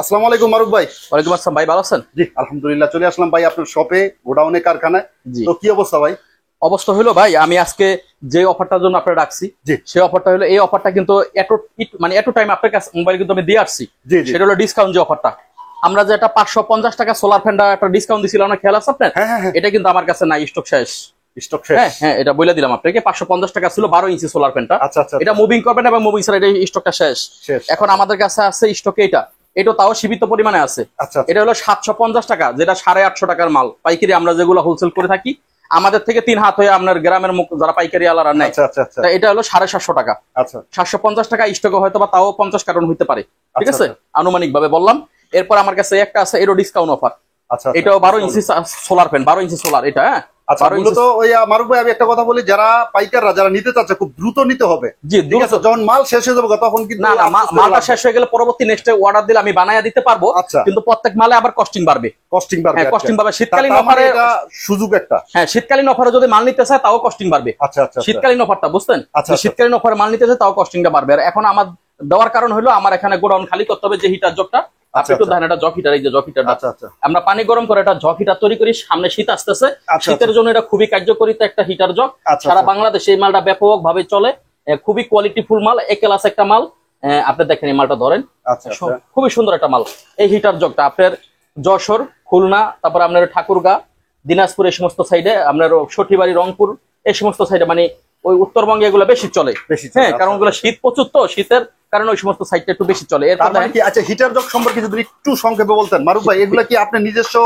আসসালামু আলাইকুম মারুফ ভাই। ওয়ালাইকুম আসসালাম ভাই, ভালো আছেন? জি আলহামদুলিল্লাহ, চলে আসলাম ভাই আপনার শপে, গোডাউনে, কারখানায়। তো কি অবস্থা ভাই? অবস্থা হলো ভাই, আমি আজকে যে অফারটার জন্য আপনারা ডাকছি, সেই অফারটা হলো এই অফারটা কিন্তু এত টাইম আপনার কাছে মোবাইল কিন্তু আমি দিয়ে আসছি। সেটা হলো ডিসকাউন্ট যে অফারটা, আমরা যে একটা 550 টাকা সোলার ফ্যানটা একটা ডিসকাউন্ট দিছিলাম না, খেয়াল আছে আপনার? এটা কিন্তু আমার কাছে নাই, স্টক শেষ। হ্যাঁ, এটা বলে দিলাম আপনাকে। 550 টাকা ছিল 12 ইঞ্চি সোলার ফ্যানটা। এটা মুভিং করবেন এবং মুভিং ছাড়া এটা স্টকটা শেষ। এখন আমাদের কাছে আছে স্টকে এটা তাও সীমিত পরিমাণে আছে। এটা হলো 750 টাকা, যেটা 850 টাকার মাল পাইকারি। আমরা যেগুলো হোলসেল করে থাকি আমাদের থেকে 3 হাত হয়ে আপনার গ্রামের যারা পাইকারি আলারা নেয়, এটা হলো 750 টাকা। 750 টাকা স্টকে হয়তো বা তাও 50 কার্টন হইতে পারে, ঠিক আছে, আনুমানিক ভাবে বললাম। এরপর আমার কাছে একটা আছে এরও ডিসকাউন্ট অফার। এটাও 12 ইঞ্চি সোলার ফ্যান, 12 ইঞ্চি সোলার এটা। হ্যাঁ, মারুফ ভাই, আমি একটা কথা বলি, যারা পাইকাররা যারা নিতে চাচ্ছে খুব দ্রুত নিতে হবে। জি, ঠিক আছে। যখন মাল শেষ হয়ে যাবে তখন কিন্তু না, মালটা শেষ হয়ে গেলে পরবর্তী নেক্সট অর্ডার দিলে আমি বানায়া দিতে পারবো, কিন্তু প্রত্যেক মালে আবার কস্টিং বাড়বে। কস্টিং বাড়বে। শীতকালীন অফারে এটা সুযোগ একটা। হ্যাঁ, শীতকালীন অফারে যদি মাল নিতে চায় তাও কস্টিং বাড়বে। শীতকালীন অফারটা বুঝছেন? শীতকালীন অফারে মাল নিতে চায় তাও কস্টিংটা বাড়বে। আর এখন আমার দেওয়ার কারণ হলো আমার এখানে গোডাউন খালি করতে হবে, যে হিটার জগটা আপনি একটু দেখেন, এটা জগ হিটার, এই যে জগ হিটার, আমরা পানি গরম করে একটা জগ হিটার তৈরি করি। সামনে শীত আসতেছে, শীতের জন্য এটা খুবই কার্যকরী একটা হিটার জগ। সারা বাংলাদেশে এই মালটা ব্যাপক ভাবে চলে, খুবই কোয়ালিটি ফুল মাল, এ ক্লাস একটা মাল। আপনি দেখেন এই মালটা ধরেন, খুবই সুন্দর একটা মাল। এই হিটার জগটা আপনার যশোর, খুলনা, তারপর আপনার ঠাকুরগাঁ, দিনাজপুর, এই সমস্ত সাইডে, আপনার সঠিবাড়ি, রংপুর, এই সমস্ত সাইডে, মানে ওই উত্তরবঙ্গে এগুলো বেশি চলে। হ্যাঁ, কারণ ওগুলো শীত প্রচুর, তো শীতের কারণে ওই সমস্ত সাইডটা একটু বেশি চলে। আচ্ছা, হিটার জগ সম্পর্কে যদি একটু সংক্ষেপে বলতেন মারুফ ভাই, এগুলা কি আপনি নিজস্ব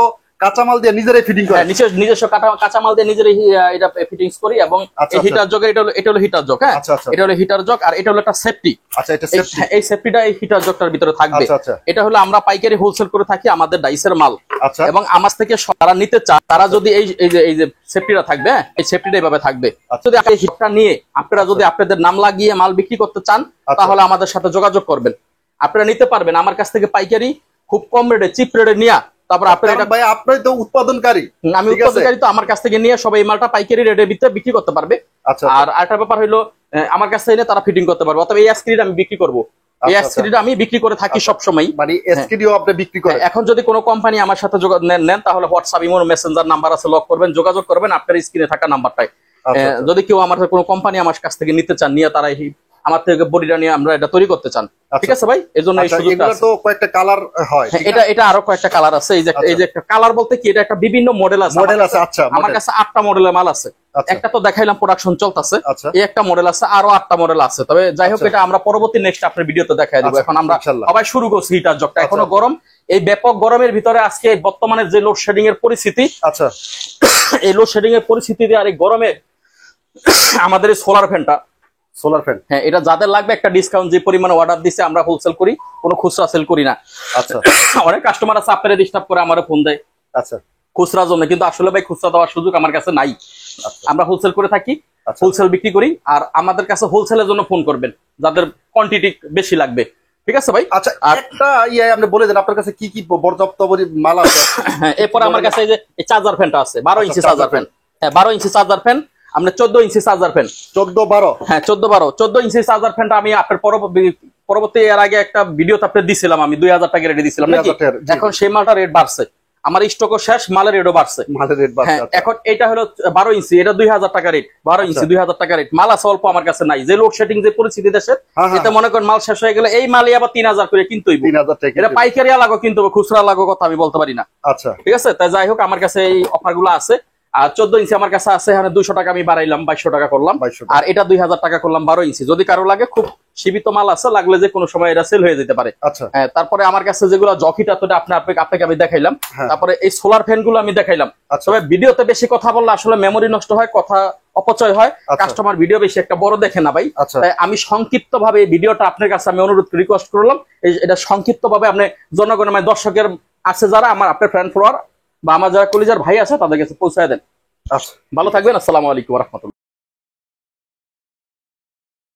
কাঁচামাল দিয়ে নিজেরাই ফিটিং করেন? নিজস্ব কাঁচামাল দিয়ে নিজেরাই এটা ফিটিংস করি। এবং এই হিটার জগ, এটা হলো হিটার জগ। হ্যাঁ, এটা হলো হিটার জগ, আর এটা হলো একটা সেফটি। এই সেফটিটা এই হিটার জগটার ভিতরে থাকবে। এটা হলো আমরা পাইকারি হোলসেল করে থাকি, আমাদের ডাইসের মাল। এবং আমার থেকে যারা নিতে চান তারা যদি এই যে সেফটিটা থাকবে, এই সেফটিটা এইভাবে থাকবে। যদি আপনি হিটটা নিয়ে আপনারা যদি আপনাদের নাম লাগিয়ে মাল বিক্রি করতে চান, তাহলে আমাদের সাথে যোগাযোগ করবেন। আপনারা নিতে পারবেন আমার কাছ থেকে পাইকারি খুব কম রেটে, চিপ রেটে নিয়ে। তারপর আপনি তো উৎপাদনকারী, আমি উৎপাদনকারী, তো আমার কাছ থেকে নিয়ে সবাই এই মালটা পাইকারি রেটে বিক্রি করতে পারবে। আর আরেকটা ব্যাপার হলো, আমার কাছ থেকে তারা ফিটিং করতে পারবে। অথবা এই স্ক্রিন আমি বিক্রি করবো, এই স্ক্রিনটা আমি বিক্রি করে থাকি সবসময়। মানে স্ক্রিনও আপনি বিক্রি করেন? এখন যদি কোনো কোম্পানি আমার সাথে নেন, তাহলে হোয়াটসঅ্যাপ, ইমো, মেসেঞ্জার নাম্বার আছে, লক করবেন, যোগাযোগ করবেন আপনার স্ক্রিনে থাকা নাম্বারটাই। যদি কেউ আমার কোনো কোম্পানি আমার কাছ থেকে নিতে চান, নিয়ে তারা আমার থেকে বডিটা নিয়ে আমরা এটা তৈরি করতে চান, ঠিক আছে ভাই? এই জন্য এই সুযোগটা আছে। তো কয়েকটা কালার হয়, এটা আরো কয়েকটা কালার আছে। এই যে একটা কালার বলতে কি, এটা একটা বিভিন্ন মডেল আছে। আচ্ছা, আমার কাছে 8টা মডেলের মাল আছে। একটা তো দেখাইলাম, প্রোডাকশন চলতেছে, এই একটা মডেল আছে, আরো 8টা মডেল আছে। তবে যাই হোক, এটা আমরা পরবর্তী নেক্সট আপনার ভিডিওতে দেখাই দেবো। এখন আমরা সবাই শুরু করছি হিটার জগটা, এখনো গরম। এই ব্যাপক গরমের ভিতরে আজকে বর্তমানে যে লোডশেডিং এর পরিস্থিতি, এই লোডশেডিং এর পরিস্থিতিতে আর এই গরমে আমাদের এই সোলার ফ্যান, হ্যাঁ, এটা যাদের লাগবে একটা ডিসকাউন্ট যে পরিমাণে অর্ডার দিছে, আমরা হোলসেল করি, কোনো খুচরা সেল করি না। অনেক কাস্টমার আছে আপনারা ডিস্টার্ব করে আমার ফোন দেয় খুচরার জন্য, কিন্তু আসলে ভাই খুচরা দেওয়ার সুযোগ আমার কাছে নাই। আমরা হোলসেল করে থাকি, হোলসেল বিক্রি করি। আর আমাদের কাছে হোলসেলের জন্য ফোন করবেন যাদের কোয়ান্টিটি বেশি লাগবে, ঠিক আছে ভাই? আচ্ছা, একটা আপনি বলে দেন আপনার কাছে কি কি পর্যাপ্ত মাল আছে। হ্যাঁ, এরপর আমার কাছে এই যে চার্জার ফ্যানটা আছে, 12 ইঞ্চি চার্জার ফ্যান। হ্যাঁ, 12 ইঞ্চি চার্জার ফ্যান। আমরা 14 ইঞ্চি চার্জার ফ্যান, 14-12, হ্যাঁ 14 ইঞ্চি চার্জার ফ্যানটা আমি আপনার পরবর্তী এর আগে একটা ভিডিওতে আপনার দিছিলাম, আমি 2000 টাকা রেটে দিছিলাম নাকি? এখন সেই মালটা রেট বাড়ছে, আমার স্টকও শেষ, মালের রেটও বাড়ছে। এখন এটা হলো 12 ইঞ্চি, এটা 2000 টাকা রেট। 12 ইঞ্চি 2000 টাকা রেট। মাল আছে অল্প আমার কাছে নাই, যে লোডশেডিং যে পরিস্থিতি দেশের, এতে মনে করেন মাল শেষ হয়ে গেলে এই মালই আবার 3000 করে কিনতে হইব। এটা পাইকারি লাগো কিন্তু খুচরা লাগো কথা আমি বলতে পারি না। আচ্ছা, ঠিক আছে। তাই যাই হোক, আমার কাছে এই অফার গুলো আছে। আর 14 ইঞ্চি আমার কাছে আছে, এখানে 200 টাকা আমি বাড়াইলাম, 2200 টাকা করলাম। আর এটা 2000 টাকা করলাম 12 ইঞ্চি। যদি কারো লাগে, খুব সীমিত মাল আছে, লাগলে যে কোনো সময় এটা সেল হয়ে যেতে পারে। হ্যাঁ, তারপরে আমার কাছে যেগুলো জকিটা, তো আপনাকে আমি দেখাইলাম। তারপরে এই সোলার ফ্যান গুলো আমি দেখাইলাম। তবে ভিডিওতে বেশি কথা বললে আসলে মেমোরি নষ্ট হয়, কথা অপচয় হয়, কাস্টমার ভিডিও বেশি একটা বড় দেখে না ভাই। তাই আমি সংক্ষিপ্ত ভাবে এই ভিডিওটা আপনার কাছে আমি অনুরোধ রিকোয়েস্ট করলাম, এটা সংক্ষিপ্ত ভাবে আপনি জনগণের, মানে দর্শকের আছে যারা, আমার আপনার ফ্রেন্ড ফলোয়ার বা আমার যারা কলিজার ভাই আছে, তাদের কাছে পৌঁছায় দেন। ভালো থাকবেন। আসসালামু আলাইকুম ওয়া রাহমাতুল্লাহ।